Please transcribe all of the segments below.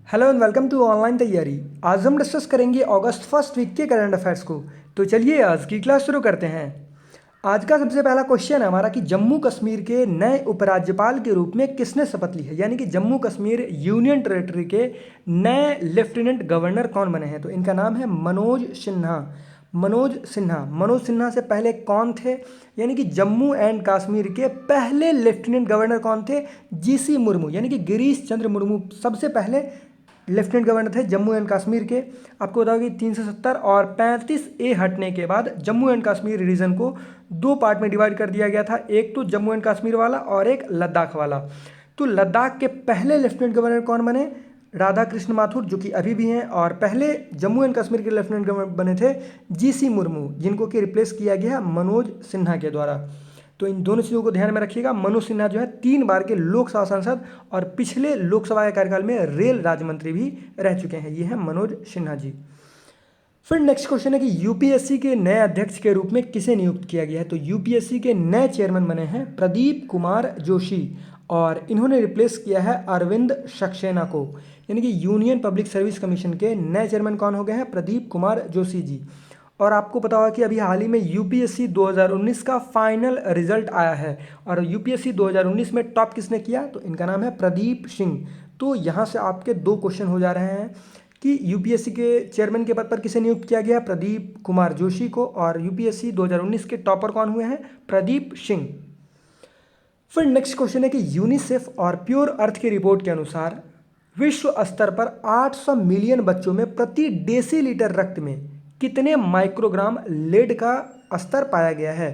Hello and welcome to online Tayyari. आज हम discuss करेंगे अगस्त फर्स्ट वीक के करंट अफेयर्स को। तो चलिए आज की क्लास शुरू करते हैं। आज का सबसे पहला क्वेश्चन है हमारा कि जम्मू कश्मीर के नए उपराज्यपाल के रूप में किसने शपथ ली है, यानी कि जम्मू कश्मीर यूनियन टेरेटरी के नए लेफ्टिनेंट गवर्नर कौन बने हैं। तो इनका नाम है मनोज सिन्हा। मनोज सिन्हा से पहले कौन थे, यानी कि जम्मू एंड कश्मीर के पहले लेफ्टिनेंट गवर्नर कौन थे? जीसी मुर्मू, यानी कि गिरीश चंद्र मुर्मू सबसे पहले लेफ्टिनेंट गवर्नर थे जम्मू एंड कश्मीर के। आपको बताओ कि 370 और 35A हटने के बाद जम्मू एंड कश्मीर रीजन को दो पार्ट में डिवाइड कर दिया गया था, एक तो जम्मू एंड कश्मीर वाला और एक लद्दाख वाला। तो लद्दाख के पहले लेफ्टिनेंट गवर्नर कौन बने? राधा कृष्ण माथुर, जो कि अभी भी हैं। और पहले जम्मू एंड कश्मीर के लेफ्टिनेंट गवर्नर बने थे जीसी मुर्मू, जिनको कि रिप्लेस किया गया मनोज सिन्हा के द्वारा। तो इन दोनों चीज़ों को ध्यान में रखिएगा। मनोज सिन्हा जो है 3 बार के लोकसभा सांसद और पिछले लोकसभा के कार्यकाल में रेल राज्य मंत्री भी रह चुके हैं। ये हैं मनोज सिन्हा जी। फिर नेक्स्ट क्वेश्चन है कि यूपीएससी के नए अध्यक्ष के रूप में किसे नियुक्त किया गया है। तो यूपीएससी के नए चेयरमैन बने हैं प्रदीप कुमार जोशी, और इन्होंने रिप्लेस किया है अरविंद सक्सेना को। यानी कि यूनियन पब्लिक सर्विस कमीशन के नए चेयरमैन कौन हो गए हैं? प्रदीप कुमार जोशी जी। और आपको पता होगा कि अभी हाल ही में यूपीएससी 2019 का फाइनल रिजल्ट आया है, और यूपीएससी 2019 में टॉप किसने किया? तो इनका नाम है प्रदीप सिंह। तो यहाँ से आपके 2 क्वेश्चन हो जा रहे हैं कि यूपीएससी के चेयरमैन के पद पर किसे नियुक्त किया गया? प्रदीप कुमार जोशी को। और यूपीएससी 2019 के टॉपर कौन हुए हैं? प्रदीप सिंह। फिर नेक्स्ट क्वेश्चन है कि यूनिसेफ और प्योर अर्थ की रिपोर्ट के अनुसार विश्व स्तर पर 800 मिलियन बच्चों में प्रति डेसीलीटर रक्त में कितने माइक्रोग्राम लेड का स्तर पाया गया है?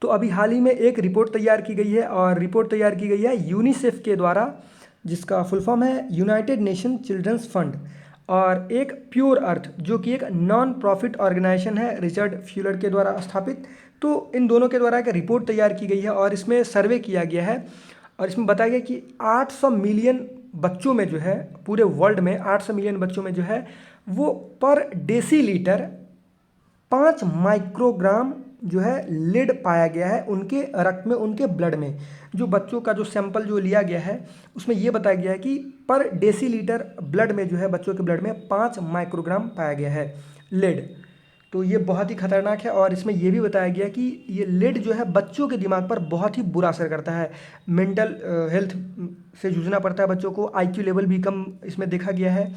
तो अभी हाल ही में एक रिपोर्ट तैयार की गई है, और रिपोर्ट तैयार की गई है यूनिसेफ के द्वारा, जिसका फुल फॉर्म है यूनाइटेड नेशन चिल्ड्रंस फंड, और एक प्योर अर्थ जो कि एक नॉन प्रॉफिट ऑर्गेनाइजेशन है रिचर्ड फ्यूलर के द्वारा स्थापित। तो इन दोनों के द्वारा एक रिपोर्ट तैयार की गई है और इसमें सर्वे किया गया है, और इसमें बताया गया कि 800 मिलियन बच्चों में जो है, पूरे वर्ल्ड में 800 मिलियन बच्चों में जो है वो पर डेसीलीटर 5 माइक्रोग्राम जो है लेड पाया गया है उनके रक्त में, उनके ब्लड में। जो बच्चों का जो सैंपल जो लिया गया है उसमें ये बताया गया है कि पर डेसीलीटर ब्लड में जो है, बच्चों के ब्लड में 5 माइक्रोग्राम पाया गया है लेड। तो ये बहुत ही खतरनाक है, और इसमें यह भी बताया गया कि ये लेड जो है बच्चों के दिमाग पर बहुत ही बुरा असर करता है। मेंटल हेल्थ से जूझना पड़ता है बच्चों को, आईक्यू लेवल भी कम इसमें देखा गया है।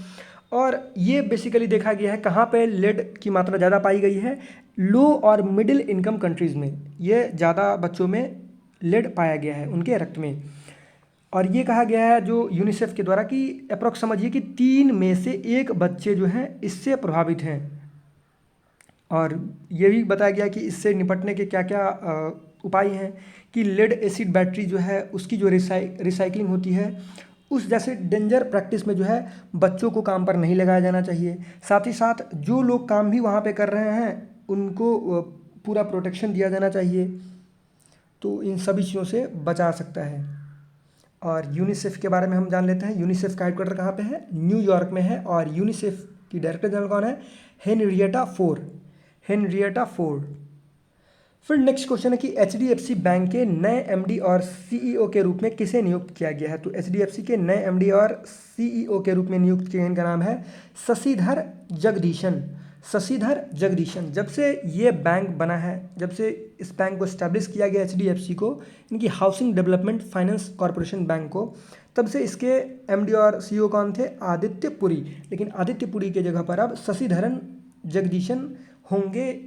और ये बेसिकली देखा गया है कहाँ पे लेड की मात्रा ज़्यादा पाई गई है? लो और मिडिल इनकम कंट्रीज़ में ये ज़्यादा बच्चों में लेड पाया गया है उनके रक्त में। और ये कहा गया है जो यूनिसेफ के द्वारा कि अप्रॉक्स समझिए कि 3 में से 1 बच्चे जो हैं इससे प्रभावित हैं। और ये भी बताया गया कि इससे निपटने के क्या क्या उपाय हैं कि लेड एसिड बैटरी जो है उसकी जो रिसाइकलिंग होती है, उस जैसे डेंजर प्रैक्टिस में जो है बच्चों को काम पर नहीं लगाया जाना चाहिए। साथ ही साथ जो लोग काम भी वहाँ पे कर रहे हैं उनको पूरा प्रोटेक्शन दिया जाना चाहिए। तो इन सभी चीज़ों से बचा सकता है। और यूनिसेफ के बारे में हम जान लेते हैं। यूनिसेफ का हेडक्वार्टर कहाँ पे है? न्यूयॉर्क में है। और यूनिसेफ की डायरेक्टर जनरल कौन है? Henrietta Ford. फिर नेक्स्ट क्वेश्चन है कि एचडीएफसी बैंक के नए एमडी और सीईओ के रूप में किसे नियुक्त किया गया है? तो एचडीएफसी के नए एमडी और सीईओ के रूप में नियुक्त किए, इनका नाम है शशिधर जगदीशन। जब से ये बैंक बना है, जब से इस बैंक को इस्टेब्लिश किया गया एचडीएफसी को, इनकी housing development finance corporation bank को, तब से इसके एमडी और सीईओ कौन थे? आदित्य पुरी। लेकिन आदित्य पुरी के जगह पर अब शशिधरन जगदीशन होंगे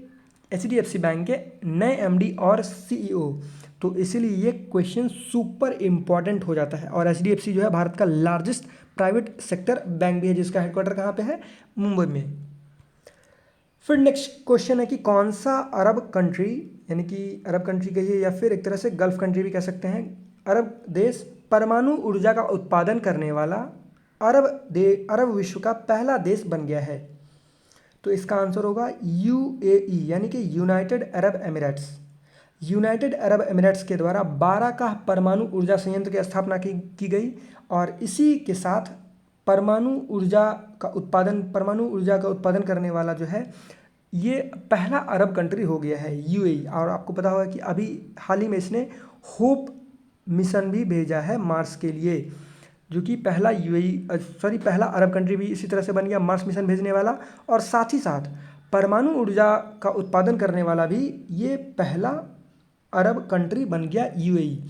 एचडीएफसी बैंक के नए एमडी और सीईओ। तो इसीलिए ये क्वेश्चन सुपर इम्पॉर्टेंट हो जाता है। और एचडीएफसी जो है भारत का लार्जेस्ट प्राइवेट सेक्टर बैंक भी है, जिसका हेडक्वार्टर कहाँ पे है? मुंबई में। फिर नेक्स्ट क्वेश्चन है कि कौन सा अरब कंट्री, यानी कि अरब कंट्री कहिए या फिर एक तरह से गल्फ कंट्री भी कह सकते हैं, अरब देश परमाणु ऊर्जा का उत्पादन करने वाला अरब विश्व का पहला देश बन गया है? तो इसका आंसर होगा यूएई, यानी कि यूनाइटेड अरब एमिरेट्स के द्वारा 12 का परमाणु ऊर्जा संयंत्र की स्थापना की गई। और इसी के साथ परमाणु ऊर्जा का उत्पादन करने वाला जो है ये पहला अरब कंट्री हो गया है यूएई। और आपको पता होगा कि अभी हाल ही में इसने होप मिशन भी भेजा है मार्स के लिए, जो कि पहला पहला अरब कंट्री भी इसी तरह से बन गया मार्स मिशन भेजने वाला, और साथ ही साथ परमाणु ऊर्जा का उत्पादन करने वाला भी ये पहला अरब कंट्री बन गया यूएई।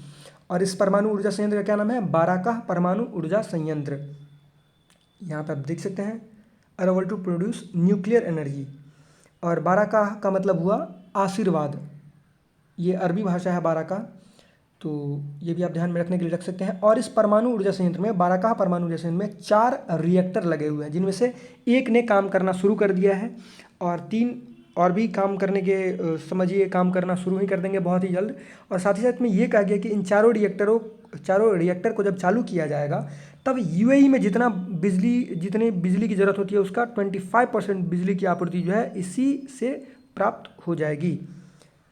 और इस परमाणु ऊर्जा संयंत्र का क्या नाम है? बाराकाह परमाणु ऊर्जा संयंत्र। यहाँ पर आप देख सकते हैं, अरेबल टू प्रोड्यूस न्यूक्लियर एनर्जी। और बाराकाह का मतलब हुआ आशीर्वाद, ये अरबी भाषा है बाराकाह, तो ये भी आप ध्यान में रखने के लिए रख सकते हैं। और इस परमाणु ऊर्जा संयंत्र में, बाराकाह परमाणु ऊर्जा संयंत्र में 4 रिएक्टर लगे हुए हैं, जिनमें से एक ने काम करना शुरू कर दिया है और 3 और भी काम करने के समझिए काम करना शुरू ही कर देंगे बहुत ही जल्द। और साथ ही साथ में ये कहा गया कि इन चारों रिएक्टर को जब चालू किया जाएगा तब यूएई में जितनी बिजली की ज़रूरत होती है उसका 25% बिजली की आपूर्ति जो है इसी से प्राप्त हो जाएगी,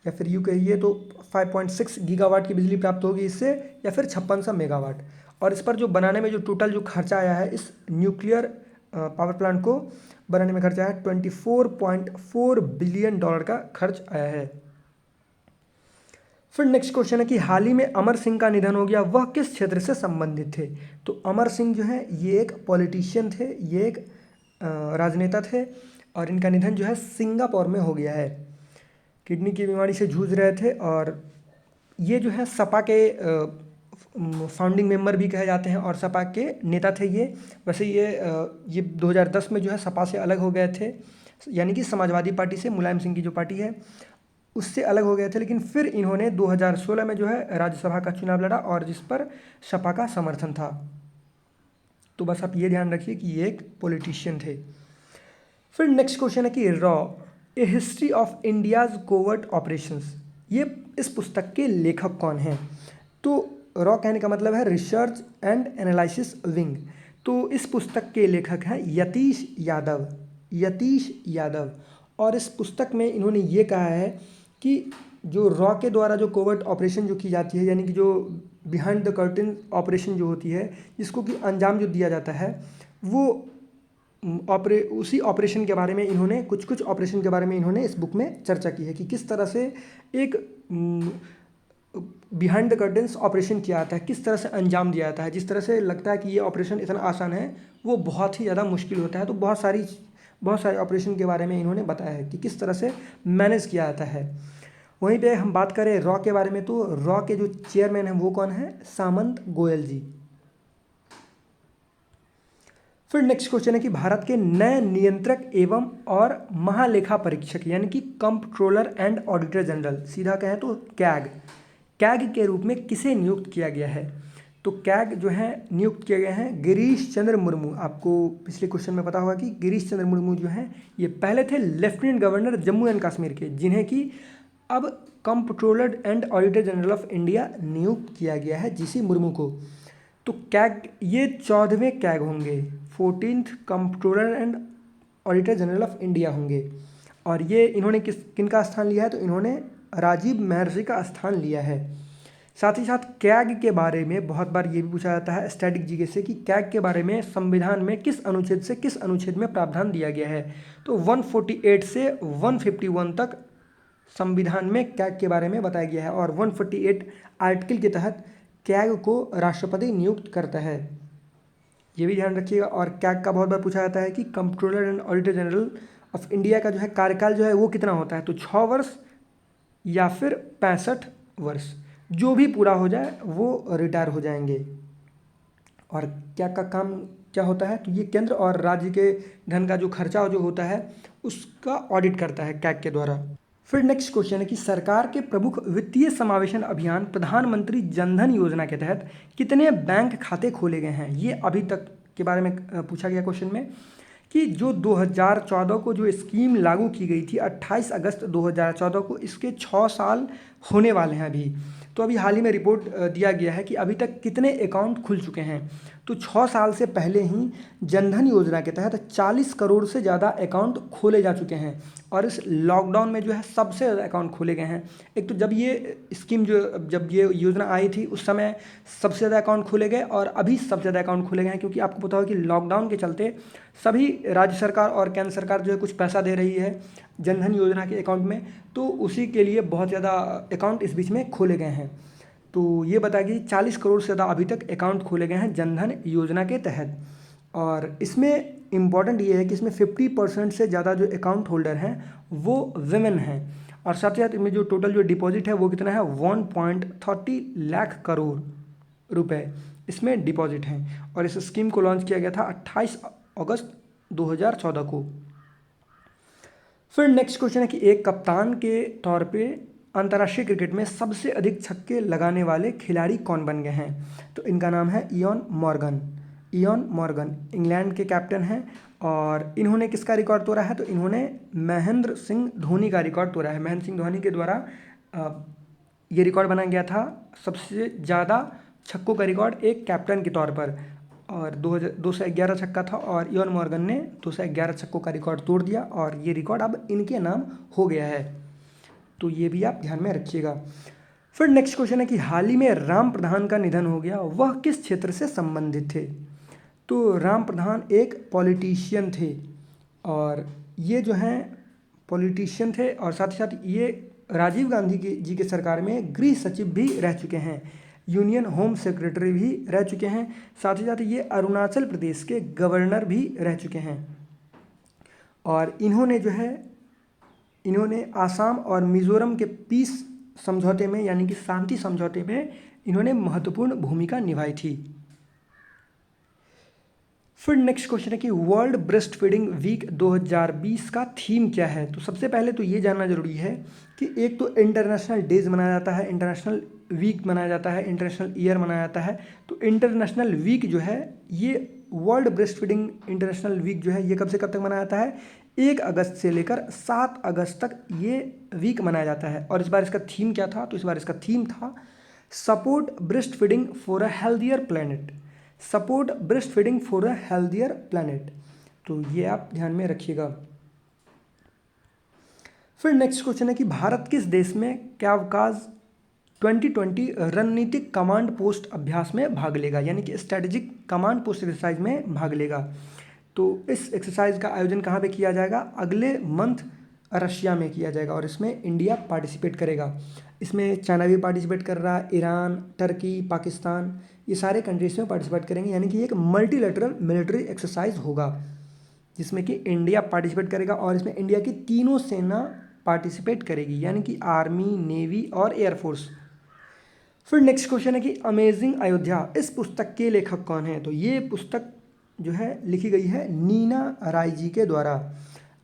या फिर यूं कहिए तो 5.6 गीगावाट की बिजली प्राप्त होगी इससे, या फिर 5600 मेगावाट। और इस पर जो बनाने में जो टोटल जो खर्चा आया है, इस न्यूक्लियर पावर प्लांट को बनाने में खर्चा है $24.4 बिलियन का खर्च आया है। फिर नेक्स्ट क्वेश्चन है कि हाल ही में अमर सिंह का निधन हो गया, वह किस क्षेत्र से संबंधित थे? तो अमर सिंह जो है ये एक पॉलिटिशियन थे, ये एक राजनेता थे, और इनका निधन जो है सिंगापुर में हो गया है। किडनी की बीमारी से जूझ रहे थे, और ये जो है सपा के फाउंडिंग मेंबर भी कहे जाते हैं और सपा के नेता थे ये। वैसे ये 2010 में जो है सपा से अलग हो गए थे, यानी कि समाजवादी पार्टी से, मुलायम सिंह की जो पार्टी है उससे अलग हो गए थे, लेकिन फिर इन्होंने 2016 में जो है राज्यसभा का चुनाव लड़ा, और जिस पर सपा का समर्थन था। तो बस आप ये ध्यान रखिए कि ये एक पॉलिटिशियन थे। फिर नेक्स्ट क्वेश्चन है कि raw A history of India's covert operations, ये इस पुस्तक के लेखक कौन हैं? तो रॉ कहने का मतलब है रिसर्च एंड एनालिसिस विंग। तो इस पुस्तक के लेखक हैं यतीश यादव। और इस पुस्तक में इन्होंने ये कहा है कि जो रॉ के द्वारा जो कोवर्ट ऑपरेशन जो की जाती है, यानी कि जो बिहाइंड द कर्टन ऑपरेशन जो होती है, जिसको कि अंजाम जो दिया जाता है, वो उसी ऑपरेशन के बारे में इन्होंने कुछ ऑपरेशन के बारे में इन्होंने इस बुक में चर्चा की है कि किस तरह से एक बिहाइंड द कर्टन्स ऑपरेशन किया जाता है, किस तरह से अंजाम दिया जाता है। जिस तरह से लगता है कि ये ऑपरेशन इतना आसान है, वो बहुत ही ज़्यादा मुश्किल होता है। तो बहुत सारे ऑपरेशन के बारे में इन्होंने बताया है कि किस तरह से मैनेज किया जाता है। वहीं पे हम बात करें रॉ के बारे में, तो रॉ के जो चेयरमैन हैं वो कौन है? सामंत गोयल जी। फिर नेक्स्ट क्वेश्चन है कि भारत के नए नियंत्रक एवं और महालेखा परीक्षक, यानी कि कंप्ट्रोलर एंड ऑडिटर जनरल, सीधा कहें तो कैग के रूप में किसे नियुक्त किया गया है? तो कैग जो है नियुक्त किए गए हैं गिरीश चंद्र मुर्मू। आपको पिछले क्वेश्चन में पता होगा कि गिरीश चंद्र मुर्मू जो हैं ये पहले थे lieutenant governor Jammu and Kashmir के, जिन्हें कि अब comptroller and auditor general of India नियुक्त किया गया है जीसी मुर्मू को। तो कैग ये 14वें कैग होंगे, 14th comptroller and auditor general of India होंगे। और ये इन्होंने किनका स्थान लिया है? तो इन्होंने राजीव महर्षि का स्थान लिया है। साथ ही साथ कैग के बारे में बहुत बार ये भी पूछा जाता है स्टैटिक जीके से कि कैग के बारे में संविधान में किस अनुच्छेद से किस अनुच्छेद में प्रावधान दिया गया है? तो 148 से 151 तक संविधान में कैग के बारे में बताया गया है, और 148 आर्टिकल के तहत कैग को राष्ट्रपति नियुक्त करता है, ये भी ध्यान रखिएगा। और कैग का बहुत बार पूछा जाता है कि comptroller and auditor general of India का जो है कार्यकाल जो है वो कितना होता है? तो 6 वर्ष या फिर 65 वर्ष, जो भी पूरा हो जाए वो रिटायर हो जाएंगे। और कैग का काम क्या होता है? तो ये केंद्र और राज्य के धन का जो खर्चा जो होता है उसका ऑडिट करता है कैग के द्वारा। फिर नेक्स्ट क्वेश्चन है कि सरकार के प्रमुख वित्तीय समावेशन अभियान प्रधानमंत्री जनधन योजना के तहत कितने बैंक खाते खोले गए हैं? ये अभी तक के बारे में पूछा गया क्वेश्चन में कि जो 2014 को जो स्कीम लागू की गई थी 28 अगस्त 2014 को, इसके 6 साल होने वाले हैं अभी। तो अभी हाल ही में रिपोर्ट दिया गया है कि अभी तक कितने अकाउंट खुल चुके हैं। तो 6 साल से पहले ही जनधन योजना के तहत 40 करोड़ से ज़्यादा अकाउंट खोले जा चुके हैं, और इस लॉकडाउन में जो है सबसे ज़्यादा अकाउंट खोले गए हैं। एक तो जब ये योजना आई थी उस समय सबसे ज़्यादा अकाउंट खोले गए, और अभी सबसे ज़्यादा अकाउंट खोले गए हैं, क्योंकि आपको पता होगा कि लॉकडाउन के चलते सभी राज्य सरकार और केंद्र सरकार जो है कुछ पैसा दे रही है जनधन योजना के अकाउंट में, तो उसी के लिए बहुत ज़्यादा अकाउंट इस बीच में खोले गए हैं। तो ये बताया कि 40 करोड़ से ज़्यादा अभी तक अकाउंट खोले गए हैं जनधन योजना के तहत। और इसमें इम्पॉर्टेंट ये है कि इसमें 50% से ज़्यादा जो अकाउंट होल्डर हैं वो विमेन हैं। और साथ ही साथ इसमें जो टोटल जो डिपॉजिट है वो कितना है, 1.30 लाख करोड़ रुपए इसमें डिपॉजिट हैं। और इस स्कीम को लॉन्च किया गया था 28 अगस्त 2014 को। फिर नेक्स्ट क्वेश्चन है कि एक कप्तान के तौर पे अंतर्राष्ट्रीय क्रिकेट में सबसे अधिक छक्के लगाने वाले खिलाड़ी कौन बन गए हैं। तो इनका नाम है ion Morgan. Ion Morgan England के कैप्टन हैं और इन्होंने किसका रिकॉर्ड तोड़ा है, तो इन्होंने महेंद्र सिंह धोनी का रिकॉर्ड तोड़ा है। महेंद्र सिंह धोनी के द्वारा ये रिकॉर्ड बनाया गया था, सबसे ज़्यादा छक्कों का रिकॉर्ड एक कैप्टन के तौर पर। और 211 छक्का था और इयॉन मॉर्गन ने 211 छक्कों का रिकॉर्ड तोड़ दिया और ये रिकॉर्ड अब इनके नाम हो गया है। तो ये भी आप ध्यान में रखिएगा। फिर नेक्स्ट क्वेश्चन है कि हाल ही में राम प्रधान का निधन हो गया, वह किस क्षेत्र से संबंधित थे। तो राम प्रधान एक पॉलिटिशियन थे और ये जो हैं पॉलिटिशियन थे और साथ ही साथ ये राजीव गांधी जी के सरकार में गृह सचिव भी रह चुके हैं, यूनियन होम सेक्रेटरी भी रह चुके हैं। साथ ही साथ ये अरुणाचल प्रदेश के गवर्नर भी रह चुके हैं। और इन्होंने आसाम और मिज़ोरम के पीस समझौते में यानी कि शांति समझौते में इन्होंने महत्वपूर्ण भूमिका निभाई थी। फिर नेक्स्ट क्वेश्चन है कि वर्ल्ड ब्रेस्ट फीडिंग वीक 2020 का थीम क्या है। तो सबसे पहले तो ये जानना जरूरी है कि एक तो इंटरनेशनल डेज मनाया जाता है, इंटरनेशनल वीक मनाया जाता है, इंटरनेशनल ईयर मनाया जाता है। तो इंटरनेशनल वीक जो है ये world breastfeeding international week जो है ये कब से कब तक मनाया जाता है, 1 अगस्त से लेकर 7 अगस्त तक ये वीक मनाया जाता है। और इस बार इसका थीम क्या था, तो इस बार इसका थीम था support breast feeding for a healthier planet. Support breast feeding for a healthier planet. तो ये आप ध्यान में रखिएगा। फिर नेक्स्ट क्वेश्चन है कि भारत किस देश में कैवकाज 2020 रणनीतिक कमांड पोस्ट अभ्यास में भाग लेगा, यानी कि स्ट्रेटेजिक कमांड पोस्ट एक्सरसाइज में भाग लेगा। तो इस एक्सरसाइज का आयोजन कहाँ पे किया जाएगा, अगले मंथ रशिया में किया जाएगा और इसमें इंडिया पार्टिसिपेट करेगा। इसमें चाइना भी पार्टिसिपेट कर रहा है, ईरान, टर्की, पाकिस्तान, ये सारे कंट्रीज में पार्टिसिपेट करेंगे। यानी कि एक मल्टीलेटरल मिलिट्री एक्सरसाइज होगा जिसमें कि इंडिया पार्टिसिपेट करेगा और इसमें इंडिया की तीनों सेना पार्टिसिपेट करेगी, यानी कि आर्मी, नेवी और एयरफोर्स। फिर नेक्स्ट क्वेश्चन है कि अमेजिंग अयोध्या इस पुस्तक के लेखक कौन है। तो ये पुस्तक जो है लिखी गई है नीना राय जी के द्वारा।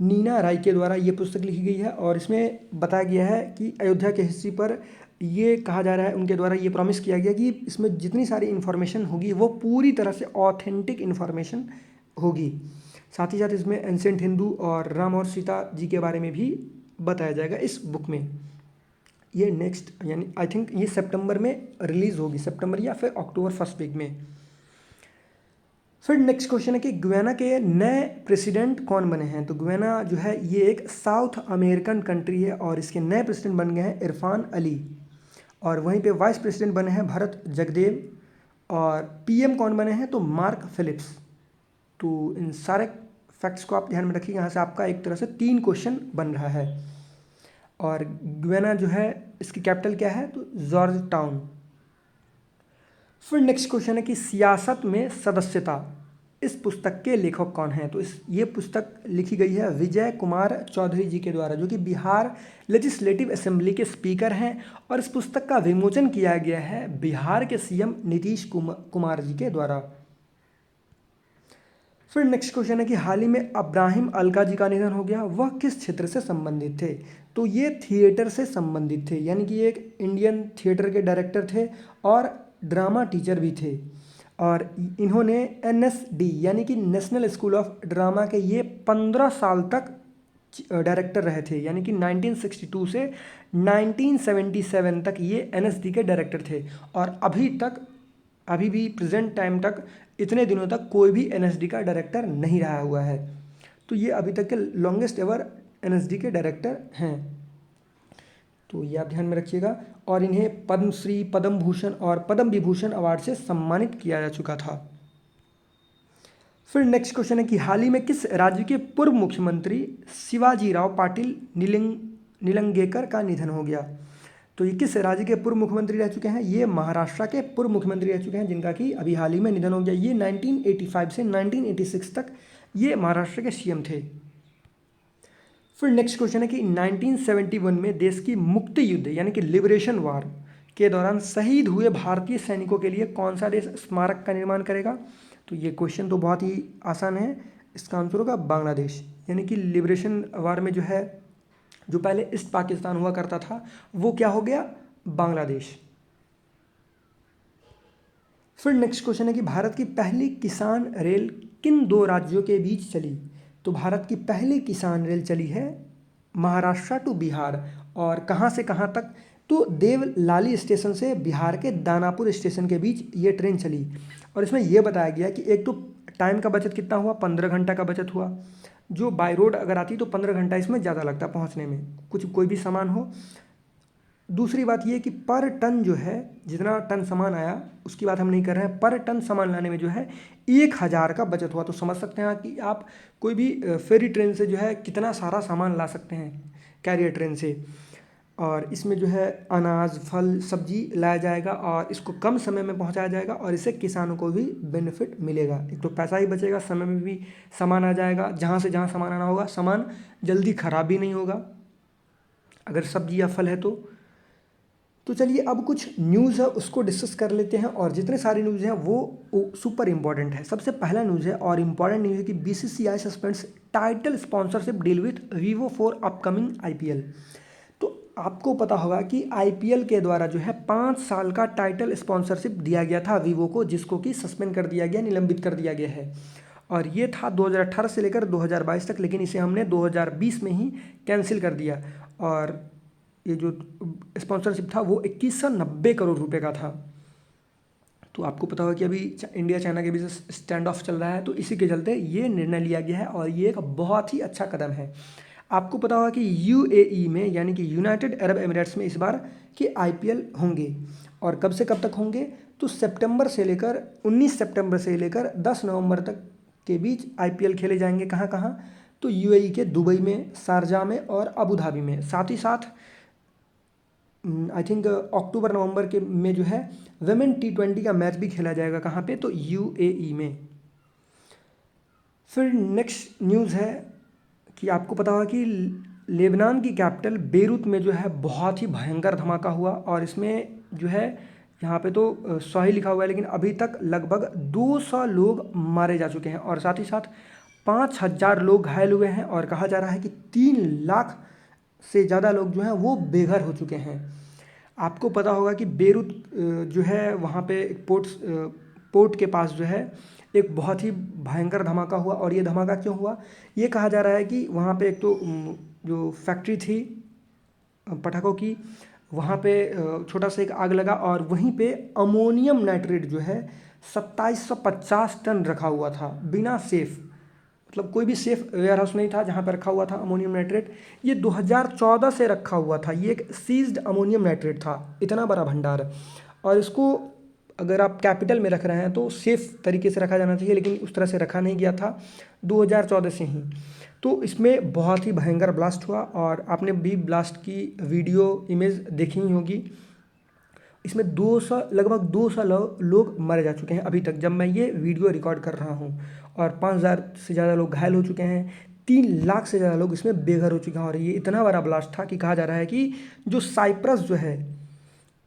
नीना राय के द्वारा ये पुस्तक लिखी गई है और इसमें बताया गया है कि अयोध्या के हिस्ट्री पर ये कहा जा रहा है, उनके द्वारा ये प्रॉमिस किया गया कि इसमें जितनी सारी इन्फॉर्मेशन होगी वो पूरी तरह से ऑथेंटिक इन्फॉर्मेशन होगी। साथ ही साथ इसमें एंसेंट हिंदू और राम और सीता जी के बारे में भी बताया जाएगा इस बुक में। ये नेक्स्ट यानी आई थिंक ये सितंबर में रिलीज़ होगी, सितंबर या फिर अक्टूबर फर्स्ट वीक में। फिर नेक्स्ट क्वेश्चन है कि गुयाना के नए प्रेसिडेंट कौन बने हैं। तो गुयाना जो है ये एक साउथ अमेरिकन कंट्री है और इसके नए प्रेसिडेंट बन गए हैं इरफान अली। और वहीं पे वाइस प्रेसिडेंट बने हैं भरत जगदेव और पीएम कौन बने हैं, तो मार्क फिलिप्स। तो इन सारे फैक्ट्स को आप ध्यान में रखिए, यहाँ से आपका एक तरह से 3 क्वेश्चन बन रहा है। और गुयाना जो है इसकी कैपिटल क्या है, तो जॉर्ज टाउन। फिर नेक्स्ट क्वेश्चन है कि सियासत में सदस्यता इस पुस्तक के लेखक कौन हैं। तो ये पुस्तक लिखी गई है विजय कुमार चौधरी जी के द्वारा, जो कि बिहार लेजिस्लेटिव असेंबली के स्पीकर हैं। और इस पुस्तक का विमोचन किया गया है बिहार के सीएम नीतीश कुमार जी के द्वारा। फिर नेक्स्ट क्वेश्चन है कि हाल ही में अब्राहिम अलका जी का निधन हो गया, वह किस क्षेत्र से संबंधित थे। तो ये थिएटर से संबंधित थे, यानी कि एक इंडियन थिएटर के डायरेक्टर थे और ड्रामा टीचर भी थे। और इन्होंने एनएसडी यानी कि नेशनल स्कूल ऑफ ड्रामा के ये 15 साल तक डायरेक्टर रहे थे, यानी कि 1962 से 1977 तक ये एनएसडी के डायरेक्टर थे। और अभी भी प्रेजेंट टाइम तक इतने दिनों तक कोई भी एनएसडी का डायरेक्टर नहीं रहा हुआ है। तो ये अभी तक के लॉन्गेस्ट एवर एनएसडी के डायरेक्टर हैं। तो ये आप ध्यान में रखिएगा। और इन्हें पद्मश्री, पद्म भूषण और पद्म विभूषण अवार्ड से सम्मानित किया जा चुका था। फिर नेक्स्ट क्वेश्चन है कि हाल ही में किस राज्य के पूर्व मुख्यमंत्री शिवाजीराव पाटिल निलंगेकर का निधन हो गया। तो ये किस राज्य के पूर्व मुख्यमंत्री रह चुके हैं? ये महाराष्ट्र के पूर्व मुख्यमंत्री रह चुके हैं, जिनका कि अभी हाल ही में निधन हो गया। ये 1985 से 1986 तक ये महाराष्ट्र के सीएम थे। फिर नेक्स्ट क्वेश्चन है कि 1971 में देश की मुक्ति युद्ध यानी कि लिबरेशन वार के दौरान शहीद हुए भारतीय सैनिकों के लिए कौन सा देश स्मारक का निर्माण करेगा? तो ये क्वेश्चन तो बहुत ही आसान है, इसका आंसर होगा बांग्लादेश। यानी कि लिबरेशन वार में जो है, जो पहले ईस्ट पाकिस्तान हुआ करता था, वो क्या हो गया? बांग्लादेश। फिर नेक्स्ट क्वेश्चन है कि भारत की पहली किसान रेल किन दो राज्यों के बीच चली? तो भारत की पहली किसान रेल चली है महाराष्ट्र टू बिहार, और कहाँ से कहाँ तक? तो देवलाली स्टेशन से बिहार के दानापुर स्टेशन के बीच ये ट्रेन चली। और इसमें यह बताया गया कि एक तो टाइम का बचत कितना हुआ? 15 घंटा का बचत हुआ। जो बाय रोड अगर आती तो 15 घंटा इसमें ज़्यादा लगता पहुंचने में, कोई भी सामान हो। दूसरी बात ये कि पर टन जो है, जितना टन सामान आया उसकी बात हम नहीं कर रहे हैं, पर टन सामान लाने में जो है 1000 का बचत हुआ। तो समझ सकते हैं कि आप कोई भी फेरी ट्रेन से जो है कितना सारा सामान ला सकते हैं कैरियर ट्रेन से। और इसमें जो है अनाज, फल, सब्जी लाया जाएगा और इसको कम समय में पहुंचाया जाएगा, और इससे किसानों को भी बेनिफिट मिलेगा। एक तो पैसा ही बचेगा, समय में भी सामान आ जाएगा, जहाँ से जहाँ सामान आना होगा, सामान जल्दी ख़राब भी नहीं होगा अगर सब्जी या फल है तो चलिए अब कुछ न्यूज़ है उसको डिस्कस कर लेते हैं। और जितने सारे न्यूज़ हैं वो सुपर इंपॉर्टेंट है। सबसे पहला न्यूज़ है और इम्पॉर्टेंट न्यूज़ है कि BCCI suspends title sponsorship deal with Vivo for upcoming IPL। तो आपको पता होगा कि IPL के द्वारा जो है 5 साल का टाइटल स्पॉन्सरशिप दिया गया था वीवो को, जिसको कि सस्पेंड कर दिया गया, निलंबित कर दिया गया है। और ये था 2018 से लेकर 2022 तक, लेकिन इसे हमने 2020 में ही कैंसिल कर दिया। और ये जो स्पॉन्सरशिप था वो 2190 करोड़ रुपए का था। तो आपको पता होगा कि अभी इंडिया चाइना के बीच स्टैंड ऑफ चल रहा है, तो इसी के चलते ये निर्णय लिया गया है और ये एक बहुत ही अच्छा कदम है। आपको पता होगा कि UAE में यानी कि यूनाइटेड अरब एमिरेट्स में इस बार के IPL होंगे। और कब से कब तक होंगे? तो 19 सितंबर से लेकर 10 नवंबर तक के बीच IPL खेले जाएंगे। कहाँ कहाँ? तो UAE के दुबई में, शारजाह में और अबू धाबी में। साथ ही साथ आई थिंक अक्टूबर नवंबर के में जो है वुमेन T20 का मैच भी खेला जाएगा। कहाँ पे? तो UAE में। फिर नेक्स्ट न्यूज़ है कि आपको पता होगा कि लेबनान की कैपिटल बेरूत में जो है बहुत ही भयंकर धमाका हुआ। और इसमें जो है यहाँ पे तो 100 ही लिखा हुआ है, लेकिन अभी तक लगभग 200 लोग मारे जा चुके हैं और साथ ही साथ 5000 लोग घायल हुए हैं। और कहा जा रहा है कि 3 लाख से ज़्यादा लोग जो हैं वो बेघर हो चुके हैं। आपको पता होगा कि बेरूत जो है वहाँ पे पोर्ट के पास जो है एक बहुत ही भयंकर धमाका हुआ। और ये धमाका क्यों हुआ? ये कहा जा रहा है कि वहाँ पे एक तो जो फैक्ट्री थी पटाखों की, वहाँ पे छोटा सा एक आग लगा और वहीं पे अमोनियम नाइट्रेट जो है 2750 टन रखा हुआ था बिना सेफ, मतलब कोई भी सेफ वेयर हाउस नहीं था जहाँ पर रखा हुआ था अमोनियम नाइट्रेट। ये 2014 से रखा हुआ था, ये एक सीज्ड अमोनियम नाइट्रेट था, इतना बड़ा भंडार। और इसको अगर आप कैपिटल में रख रहे हैं तो सेफ तरीके से रखा जाना चाहिए, लेकिन उस तरह से रखा नहीं गया था 2014 से ही। तो इसमें बहुत ही भयंकर ब्लास्ट हुआ और आपने भी ब्लास्ट की वीडियो इमेज देखी ही होगी। इसमें लगभग 200 लोग मारे जा चुके हैं अभी तक, जब मैं ये वीडियो रिकॉर्ड कर रहा हूँ। और 5000 से ज़्यादा लोग घायल हो चुके हैं, 3 लाख से ज़्यादा लोग इसमें बेघर हो चुके हैं। और ये इतना बड़ा ब्लास्ट था कि कहा जा रहा है कि जो साइप्रस जो है,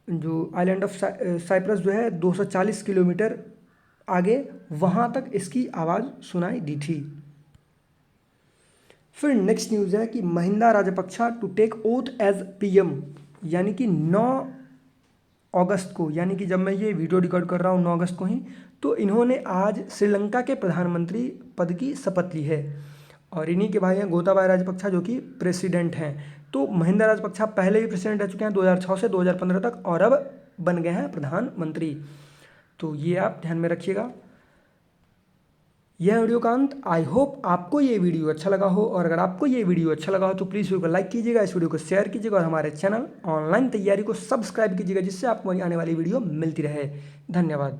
जो आइलैंड ऑफ साइप्रस जो है 240 किलोमीटर आगे, वहाँ तक इसकी आवाज़ सुनाई दी थी। फिर नेक्स्ट न्यूज़ है कि Mahinda Rajapaksa to take oath as PM, यानी कि 9 अगस्त को, यानी कि जब मैं ये वीडियो रिकॉर्ड कर रहा हूँ 9 अगस्त को ही, तो इन्होंने आज श्रीलंका के प्रधानमंत्री पद की शपथ ली है। और इन्हीं के भाई हैं गोताबाया राजपक्षा जो कि प्रेसिडेंट हैं। तो महिंदा राजपक्षा पहले भी प्रेसिडेंट रह चुके हैं 2006 से 2015 तक, और अब बन गए हैं प्रधानमंत्री। तो ये आप ध्यान में रखिएगा। यह वीडियो का अंत। आई होप आपको ये वीडियो अच्छा लगा हो, और अगर आपको ये वीडियो अच्छा लगा हो तो प्लीज़ वीडियो को लाइक कीजिएगा, इस वीडियो को शेयर कीजिएगा और हमारे चैनल ऑनलाइन तैयारी को सब्सक्राइब कीजिएगा, जिससे आपको आने वाली वीडियो मिलती रहे। धन्यवाद।